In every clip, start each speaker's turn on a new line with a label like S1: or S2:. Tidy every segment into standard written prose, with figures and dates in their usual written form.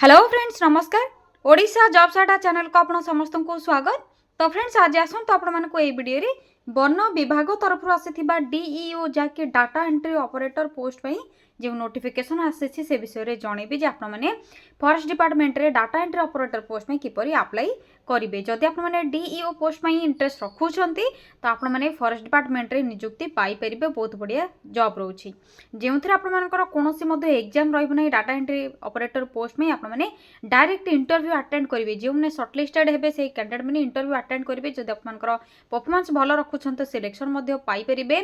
S1: Hello friends नमस्कार। Odisha jobs अड्डा channel को आपण समस्त को स्वागत। तो फ्रेंड्स आज आसन तो आपण को वीडियो रे वन विभाग तरफ आसीथिबा डीईओ जाके डाटा एंट्री ऑपरेटर पोस्ट पई जो नोटिफिकेशन आसी से विषय रे जणेबी जे आपण माने फॉरेस्ट डिपार्टमेंट रे डाटा एंट्री ऑपरेटर पोस्ट में किपरि अप्लाई करिवे। जदि आपण माने डीईओ पोस्ट में इंटरेस्ट रखुछंती तो आपण माने फॉरेस्ट डिपार्टमेंट रे नियुक्ति पाई परिबे। बहुत बढ़िया जॉब रहउछि जेउथरे आपण मानकर कोनोसी मध्ये एग्जाम रहइबो नै। डाटा एंट्री ऑपरेटर पोस्ट में आपण माने डायरेक्ट इंटरव्यू अटेंड करिवे। जे माने शॉर्टलिस्टेड हेबे से कैंडिडेट माने इंटरव्यू अटेंड करिवे। जदि आपण मानकर परफॉर्मेंस भलो रखुछन तो सिलेक्शन मध्ये पाई परिबे।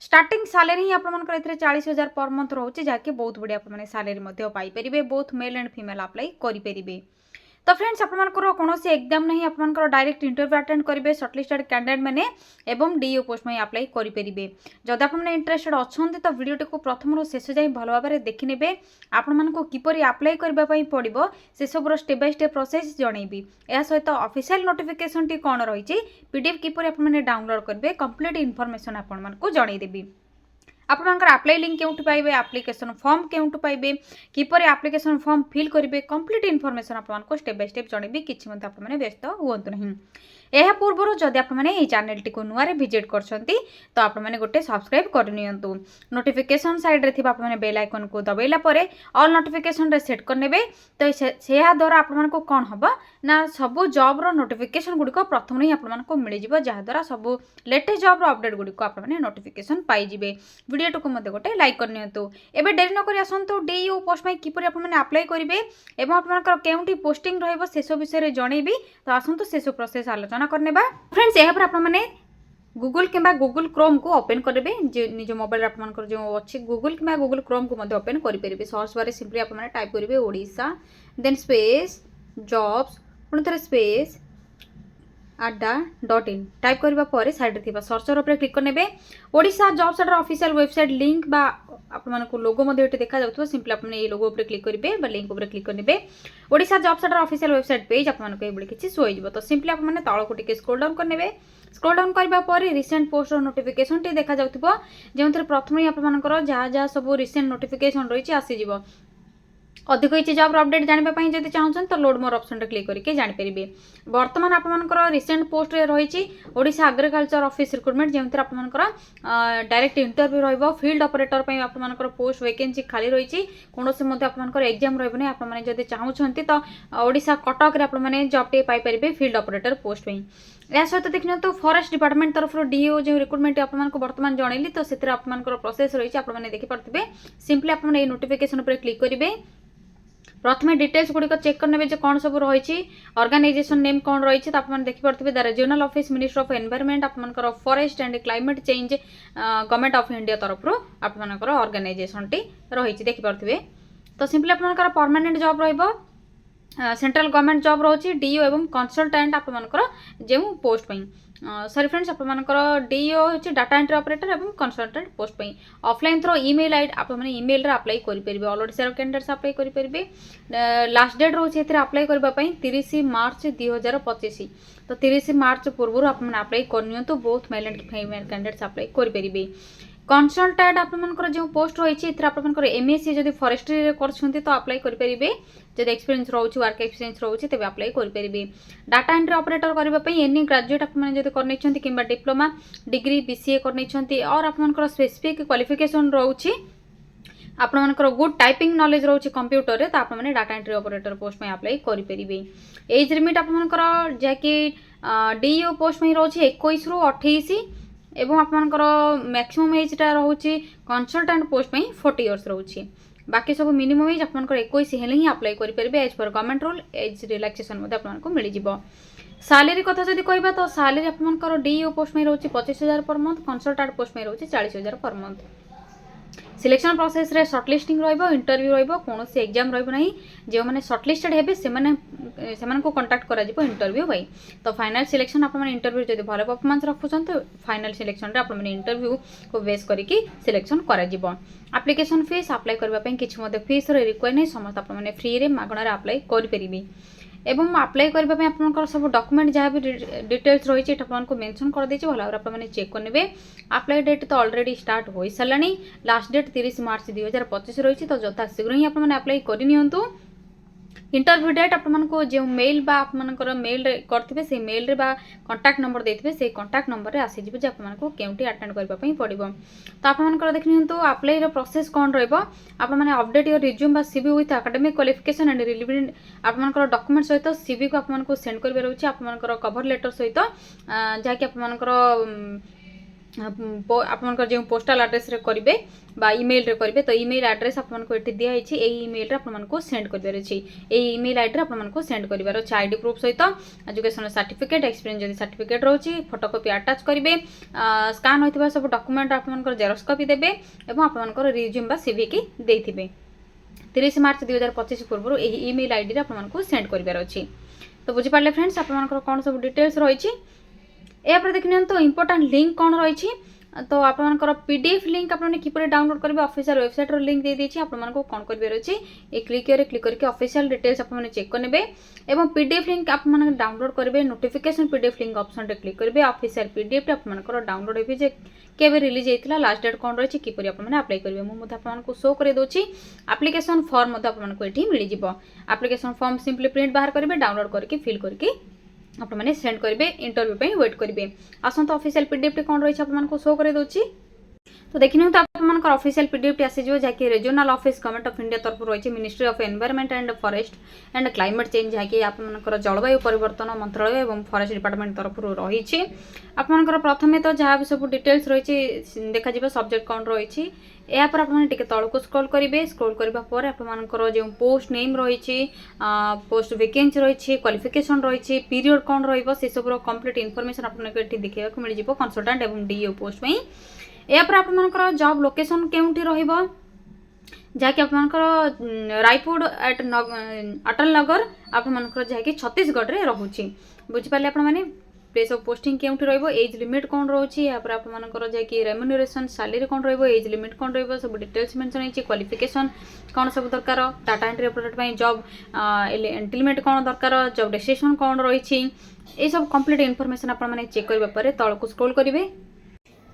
S1: स्टार्टिंग सैलरी ही आपण मानकर एथरे 40,000 पर मंथ रहउछि जाके बहुत बढ़िया आपण माने सैलरी मध्ये पाई परिबे। Both male and female apply करि परिबे। तो फ्रेंड्स आपनकर कोनोसी एग्जाम नहीं आपनकर डायरेक्ट इंटरव्यू अटेंड करिवे। शॉर्टलिस्टेड कैंडिडेट माने एवं डीओ पोस्ट में अप्लाई करि परिबे। जदि आपण माने इंटरेस्टेड अछंती तो वीडियो को प्रथम रो शेष जाई भलो भाबरे देखि नेबे। आपण मानको किपरि अप्लाई करबा पई पड़िबो से सब स्टेप बाय स्टेप प्रोसेस जणैबी। या सहित ऑफिशियल नोटिफिकेशन टी कोन रहिछि पीडीएफ किपरि आपण माने डाउनलोड करबे कंप्लीट इन्फॉर्मेशन आपण मानको जणै देबी। आपनकर अप्लाई लिंक केउठु पाइबे, एप्लिकेशन फॉर्म केउठु पाइबे, किपरि एप्लिकेशन फॉर्म फिल करिवे कंप्लीट इन्फॉर्मेशन आपन को स्टेप बाय स्टेप जणेबी। किछि मते आपन माने व्यस्त हुअंतु नहीं। एहा पूर्वरो जदि आपन माने ए चैनल टी को नुआरे विजिट करछंती तो आपन माने गोटे सब्सक्राइब कर नियंतु। नोटिफिकेशन साइड रे थिबा आपन माने बेल आइकन को दबैला परे ऑल नोटिफिकेशन रे सेट करनेबे। तो सेहा द्वारा आपन माने को कोन हबो ना सब जॉब रो नोटिफिकेशन गुडी को प्रथम ही आपन माने को मिलि जिवो। जहा द्वारा सब लेटेस्ट जॉब रो अपडेट गुडी को आपन माने नोटिफिकेशन पाई जिवे। वीडियो को मते गोटे लाइक कर नियंतु। एबे डेरी न करी आसंतु डीईओ पोस्ट में किपरि आपन माने अप्लाई करिवे एवं आपन मानकर केउंटी पोस्टिंग रहइबो सेसो विषय रे जणैबी। तो आसंतु सेसो प्रोसेस आलोचना करनेबा। फ्रेंड्स एहा पर आपन माने गूगल किंबा गूगल क्रोम को ओपन करेंगे। जे निज मोबाइल आपन जो अच्छी गूगल किंबा गूगल क्रोम को मध्य ओपन करेंगे। सर्च बारे सिंपली आपन माने टाइप करेंगे ओडिशा देन स्पेस जॉब्स पुणी थे स्पेस adda.in टाइप करबा परे साइड रे थिबा सर्चर ऊपर क्लिक करनेबे। ओडिशा जॉब्स अड्डा ऑफिशियल वेबसाइट लिंक बा आपन मानको लोगो मध्ये एटे देखा जाउथबो। सिंपली आपन ए लोगो ऊपर क्लिक करिवे बा लिंक ऊपर क्लिक करनेबे। ओडिशा जॉब्स अड्डा ऑफिशियल वेबसाइट पेज आपन मानको एबुली किछि शो होइबो। तो सिंपली आपन माने तळको टिके स्क्रॉल डाउन करनेबे। स्क्रॉल डाउन करबा परे रिसेंट पोस्ट रो नोटिफिकेशन टी देखा जाउथबो। जेउथरे प्रथम ही आपन मानकर जहा जहा सब रिसेंट नोटिफिकेशन रहिछि आसी जिवो। अधिक किसी जॉब अपडेट जानापी जब चाहूँ तो लोड मोर ऑप्शन क्लिक करके जानीपर। बर्तमान आपर रिसेंट पोस्ट रही ओडिशा एग्रीकल्चर ऑफिस रिक्रुटमेंट जो आपर डायरेक्ट इंटरव्यू रही फील्ड ऑपरेटर आपर पोस्ट वैकेंसी खाली रही कौन से आपर एग्जाम रही आप चाहूँगी तो ओडिशा कटक रे जॉब टे पाइपर फील्ड ऑपरेटर पोस्ट में। या सहित देखिए तो फॉरेस्ट डिपार्टमेंट तरफ डीओ जो रिक्रुटमेंट आपको बर्तमान जनइली तो से आपर प्रोसेस रही है देखिपे। सिंपली आप नोटिफिकेशन पर क्लिक करेंगे। प्रथम डिटेल्स गुड़िक चेक करने जो कौन सब रही ऑर्गेनाइजेशन नेम कौन रही है तो आप देखिपे the regional office ministry of environment आप forest and climate change government of India तरफ आप ऑर्गेनाइजेशन टी रही देखिपे। तो सिंपली आप परमानेंट जॉब रही सेंट्रल गवर्नमेंट जॉब रही डीओ एवं कंसल्टेंट आपर जो पोस्ट पे सॉरी फ्रेंड्स आपर डीओ होची डाटा एंट्री ऑपरेटर एवं कंसल्टेंट पोस्ट पे ऑफलाइन थ्रो ईमेल आईडी आप ईमेल रे अप्लाई करि परिबे। ऑल ओडिसा कैंडिडेट्स अप्लाई करि परिबे। लास्ट डेट रोचे एथरे अप्लाई करबा पई 30 मार्च 2025। तो 30 मार्च पूर्व आप अप्लाई करनियंतु। Both male and female candidates apply करि परिबे। कंसल्टेंट आपर जो पोस्ट रही है एमएससी जब फॉरेस्ट्री करछंती तो अप्लाई करि परिबे। जब एक्सपीरियंस रोचे वर्क एक्सपीरियंस रोचे तेज अप्लाई करि परिबे। डाटा एंट्री ऑपरेटर करबा पई एनी ग्रेजुएट आपन जदि करनैछंती किंबा डिप्लोमा डिग्री बीसीए करनैछंती और आपनकर स्पेसिफिक क्वालिफिकेशन रोचे आपनकर गुड टाइपिंग नॉलेज रोचे कंप्यूटर रे तो आप माने डाटा एंट्री ऑपरेटर पोस्ट में अप्लाई करि परिबे। एज लिमिट आपनकर जाके डीओ पोस्ट में रोचे 21 रु 28 एवं आपनकर मैक्सिमम एजटा रोचे कंसल्टेंट पोस्ट में 40 इयर्स रोचे। बाकी सब मिनिमम एज आपनकर 21 हेले ही अप्लाई करि परिबे। As per government rule age relaxation मध्ये आपनको मिलि जिवो। सैलरी कथा जदि कहबा तो सैलरी आपनकर डीओ पोस्ट में रोचे 25,000 पर मंथ, कंसल्टेंट पोस्ट में रोचे 40,000 पर मंथ। सिलेक्शन प्रोसेस रे शॉर्टलिस्टिंग रहिबो, इंटरव्यू रहिबो, कोनोसी एग्जाम रहिबो नाही। जे माने शॉर्टलिस्टेड हेबे सेमान को कांटेक्ट करा जिवो इंटरव्यू भाई। तो फाइनल सिलेक्शन आप माने इंटरव्यू जदि भलो परफॉर्मेंस रखुछन तो फाइनल सिलेक्शन रे आप माने इंटरव्यू को बेस करिकि सिलेक्शन करा जिवो। एप्लिकेशन फीस अप्लाई करबा पई किछ मते फीस रे रिक्वायर नै। समस्त आप माने फ्री रे मागणा रे अप्लाई करि परिबे। एवं अप्लाई करबा आपनकर सब डॉक्यूमेंट जहाँ भी डिटेल्स रही है मेंशन कर देछि भला आपने चेक करने। अप्लाई डेट तो ऑलरेडी स्टार्ट हो सारानी। लास्ट डेट 30 मार्च 2025 रही तो यथा शीघ्र ही आपने अप्लाई करनियंतु। इंटरव्यू डेट आपको जो मेल बा आपमनकर मेल रे करथिबे से मेल रे बा कांटेक्ट नंबर देथिबे से कांटेक्ट नंबर रे आसी जिवो जे आपमनको केउंटी अटेंड करबा पई पड़िबो। तो आपमनकर देखनियंतु अप्लाई रो प्रोसेस कोन रहइबो आप माने अपडेट योर रिज्यूम बा CV with academic qualification and relevant आपमनकर डॉक्यूमेंट सहित सीवी को आपमनको सेंड करबे रहउची आपमनकर कवर लेटर सहित जा कि आपमनकर आपमनकर जो पोस्टल एड्रेस रे करिवे बा ईमेल रे करिवे तो ईमेल एड्रेस आपमनको एठी दिया हिची एई ईमेल रे आपमनको सेंड करबे रहछि एई ईमेल आईडी रे आपमनको सेंड करबार अछि आईडी प्रूफ सहित एजुकेशन सर्टिफिकेट एक्सपीरियंस जदि सर्टिफिकेट रहछि फोटोकॉपी अटैच करिवे स्कैन होइतबा सब डॉक्यूमेंट आपमनकर जेरॉक्स कॉपी देबे एवं आपमनकर रिज्यूम बा सीवी की देथिबे 30 मार्च 2025 पूर्व एई ईमेल आईडी रे आपमनको सेंड करबार अछि। तो बुझि पारले फ्रेंड्स आपमनकर कोन सब डिटेल्स रहिछि या पर देखिन तो इंपोर्टेंट लिंक कौन रही तो आपमनकर पीडीएफ लिंक आपने किपरि डाउनलोड करेंगे ऑफिशियल वेबसाइट रो लिंक दे देछि आपमनको कोन करबे अछि ए क्लिक करके ऑफिशियल डिटेल्स आपने चेक करनेबे एवं पीडीएफ लिंक आपमन डाउनलोड करेंगे नोटिफिकेशन पीडीएफ लिंक ऑप्शन रे क्लिक करेंगे ऑफिशियल पीडीएफ आपमनकर डाउनलोड हेबे जे केबे रिलीज हेतिला लास्ट डेट कोन रही किपरि आपमने अप्लाई करेंगे मु मध आपमनको शो करे दोछि एप्लीकेशन फॉर्म मध आपमनको एठी मिलि जिवो एप्लीकेशन फॉर्म सिंपली प्रिंट बाहर करेंगे डाउनलोड करके फिल करके आप मैंने सेंड करेंगे इंटरव्यू पे वेट करेंगे आसत ऑफिशियल पीडीएफ टी कौन रही आपको शो कर दूसरी तो देखिए तो आप ऑफिशियल पीडीएफ टी आसीज जहाँकि regional office government of India तरफ रही ministry of environment and forest and climate change जहाँकि आपंकर जलवायु परिवर्तन मंत्रालय और फॉरेस्ट डिपार्टमेंट तरफ रही आपंकर प्रथम तो जहाँ भी सब डिटेल्स रही देखा सब्जेक्ट कौन रही यापर आप तौक स्क्रॉल करेंगे स्क्रॉल करने आपर जो पोस्ट नेम रही पोस्ट वैकेंसी रही क्वालिफिकेशन रही पीरियड कौन रही सब कंप्लीट इनफॉरमेशन आपको देखा मिल जाए कंसल्टेंट और डीओ पोस्ट में यापर आपर जॉब लोकेशन केउंठी रहिबो जहाँकि आपमनकर रायपुर एट अटल नगर आपमनकर जहाँकि छत्तीसगढ़ रे रहुची बुझि पाले आपण माने प्लेस ऑफ पोस्टिंग केउंठी रहिबो एज लिमिट कौन रोची यापर आपमनकर जहाँकि रेम्यूनरेशन सैलरी कौन रहिबो एज लिमिट कौन रहिबो सब डिटेल्स मेंशन होइची क्वालिफिकेशन कौन सब दरकार डाटा एंट्री ऑपरेटर पई जॉब एंटिलमेंट कौन दरकार जॉब डेस्टिनेशन कौन रहिची ए सब कंप्लीट इनफॉरमेशन आपण माने चेक करबा परे तळको स्क्रॉल करिवे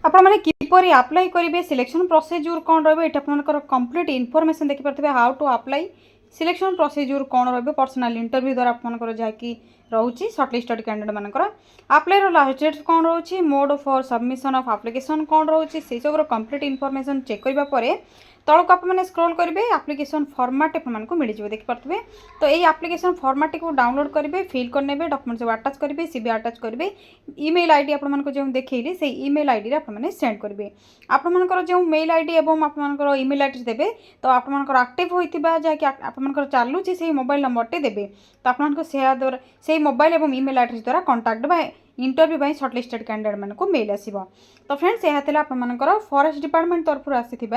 S1: आपण माने किपरि अप्लाई करेंगे सिलेक्शन प्रोसीजर कौन रही है कंप्लीट इनफॉरमेशन देखि पारथिबे how to apply selection procedure कौन रही पर्सनल इंटरव्यू द्वारा आपंकर जहाँकि रोचे सर्टलिस्टेड कैंडिडेट मानकर अप्लाई रो लास्ट डेट कौन रोचे mode for submission of application कौन रोचे से सब कंप्लीट इनफॉरमेशन चेक करबा परे तौक आप स्क्रॉल करेंगे एप्लिकेशन फॉर्मेट आपको मिल जाए देखिपे तो ये एप्लिकेशन फॉर्मेट को डाउनलोड करेंगे फिल करने डॉक्यूमेंट सब अटैच करेंगे सीवी अटैच करेंगे ईमेल आईडी आपको जो देखिए से ईमेल आईडी रे आपने सेंड करेंगे आपंकर जो मेल आईडी और आपंकर ईमेल एड्रेस देवे तो आपंकर एक्टिव होता जहाँकि आपंकर चलुची से मोबाइल नंबर टे देवे तो आपको द्वारा से मोबाइल और ईमेल एड्रेस द्वारा कांटेक्ट बा इंटरव्यू बाय शॉर्टलिस्टेड कैंडिडेट मानक मेल आसीबो। तो फ्रेंड्स यह आपंकर फॉरेस्ट डिपार्टमेंट तरफ आसी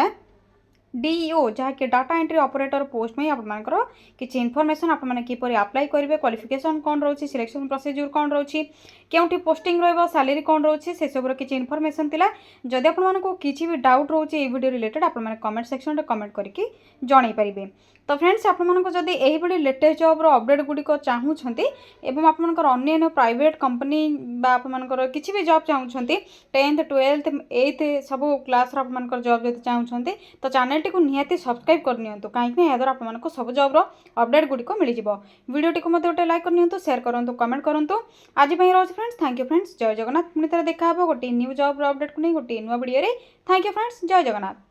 S1: डीईओ जहाँकि डाटा एंट्री ऑपरेटर पोस्ट में आपंकर किसी इनफॉरमेशन आपने किपरि अप्लाई करेंगे क्वालिफिकेशन कौन रही सिलेक्शन प्रोसीजर कौन रही केउठी पोस्टिंग रहिबो सैलरी कौन रही से सब किसी इनफॉरमेशन थिला जदि आपको किसी भी डाउट रोचे ये वीडियो रिलेटेड आपने कमेंट सेक्शन में कमेंट करके जणै पारिबे। तो फ्रेंड्स आपको जदि यही लेटेस्ट जॉब अपडेट गुड़िक चाहूँगी एवं आपंकर अन्य प्राइवेट कंपनी आपंकर किसी भी जॉब चाहूँगी 10th 12th 8th सब क्लास आपंकर जॉब जब चाहूँगी तो चैनल टी को निहाती सब्सक्राइब करनी कहीं याद्वारा आपको सब जॉब अपडेट गुड़िक मिल जाए वीडियो टी को गोटे लाइक करनी शेयर करूँ कमेंट करूँ आज रोज फ्रेंड्स थैंक यू फ्रेंड्स जय जगन्नाथ पुणी थे देखा गोटे न्यू जॉब अपडेट को नहीं गोटे नुआ वीडियो थैंक यू फ्रेंड्स जय जगन्नाथ।